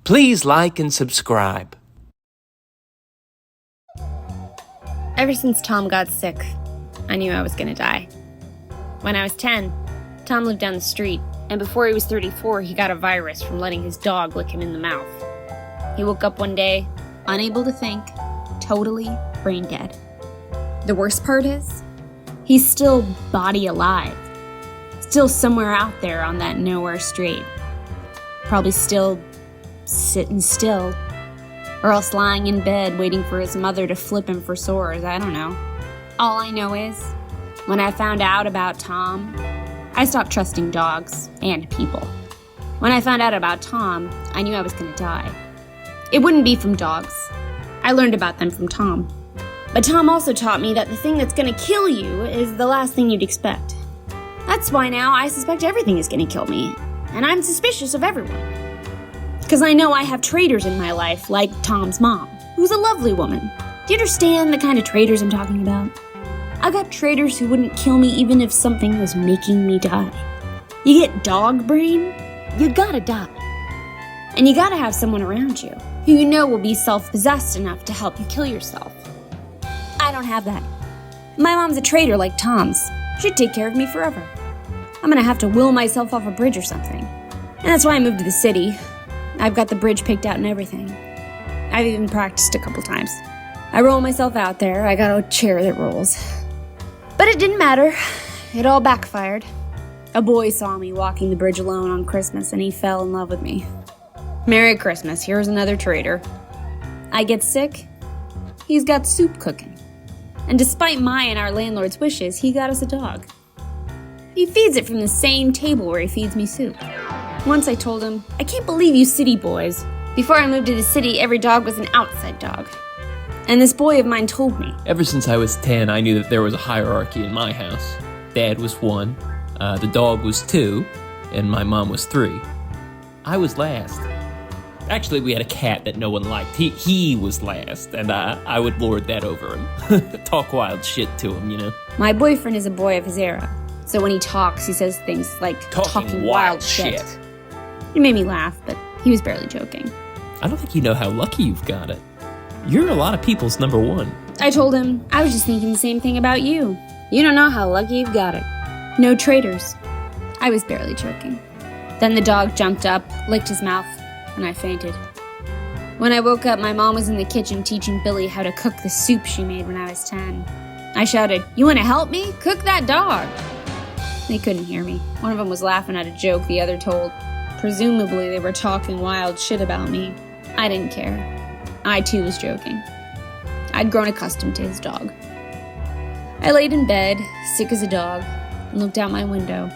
Please like and subscribe. Ever since Tom got sick, I knew I was gonna die. When I was 10, Tom lived down the street, and before he was 34, he got a virus from letting his dog lick him in the mouth. He woke up one day, unable to think, totally brain dead. The worst part is, he's still body alive. Still somewhere out there on that nowhere street. Probably still sitting still. Or else lying in bed waiting for his mother to flip him for sores, I don't know. All I know is, when I found out about Tom, I stopped trusting dogs and people. When I found out about Tom, I knew I was gonna die. It wouldn't be from dogs. I learned about them from Tom. But Tom also taught me that the thing that's gonna kill you is the last thing you'd expect. That's why now I suspect everything is gonna kill me, and I'm suspicious of everyone. Because I know I have traitors in my life, like Tom's mom, who's a lovely woman. Do you understand the kind of traitors I'm talking about? I got traitors who wouldn't kill me even if something was making me die. You get dog brain, you gotta die. And you gotta have someone around you who you know will be self-possessed enough to help you kill yourself. I don't have that. My mom's a traitor like Tom's. She'd take care of me forever. I'm gonna have to will myself off a bridge or something. And that's why I moved to the city. I've got the bridge picked out and everything. I've even practiced a couple times. I roll myself out there, I got a chair that rolls. But it didn't matter. It all backfired. A boy saw me walking the bridge alone on Christmas and he fell in love with me. Merry Christmas, here's another traitor. I get sick, he's got soup cooking. And despite my and our landlord's wishes, he got us a dog. He feeds it from the same table where he feeds me soup. Once I told him, I can't believe you city boys. Before I moved to the city, every dog was an outside dog. And this boy of mine told me. Ever since I was 10, I knew that there was a hierarchy in my house. Dad was 1, the dog was 2, and my mom was 3. I was last. Actually, we had a cat that no one liked. He was last, and I would lord that over him. Talk wild shit to him, you know? My boyfriend is a boy of his era. So when he talks, he says things like talking wild shit. It made me laugh, but he was barely joking. I don't think you know how lucky you've got it. You're a lot of people's number 1. I told him, I was just thinking the same thing about you. You don't know how lucky you've got it. No traitors. I was barely joking. Then the dog jumped up, licked his mouth, and I fainted. When I woke up, my mom was in the kitchen teaching Billy how to cook the soup she made when I was 10. I shouted, "You want to help me? Cook that dog!" They couldn't hear me. One of them was laughing at a joke the other told. Presumably, they were talking wild shit about me. I didn't care. I, too, was joking. I'd grown accustomed to his dog. I laid in bed, sick as a dog, and looked out my window.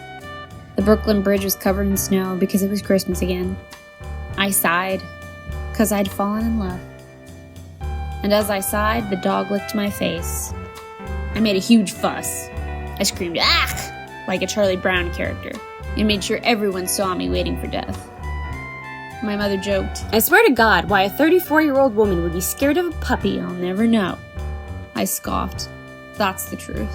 The Brooklyn Bridge was covered in snow because it was Christmas again. I sighed, because I'd fallen in love. And as I sighed, the dog licked my face. I made a huge fuss. I screamed, "Ah!" like a Charlie Brown character, and made sure everyone saw me waiting for death. My mother joked, "I swear to God, why a 34-year-old woman would be scared of a puppy, I'll never know." I scoffed. That's the truth.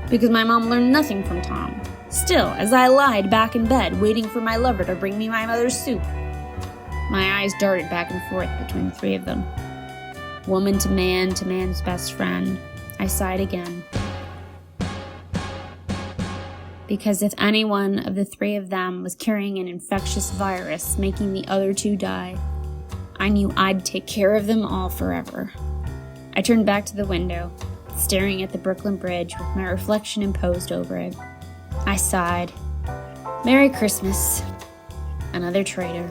Because my mom learned nothing from Tom. Still, as I lied back in bed, waiting for my lover to bring me my mother's soup, my eyes darted back and forth between the 3 of them. Woman to man's best friend. I sighed again. Because if any one of the 3 of them was carrying an infectious virus making the other 2 die, I knew I'd take care of them all forever. I turned back to the window, staring at the Brooklyn Bridge with my reflection imposed over it. I sighed. Merry Christmas. Another traitor.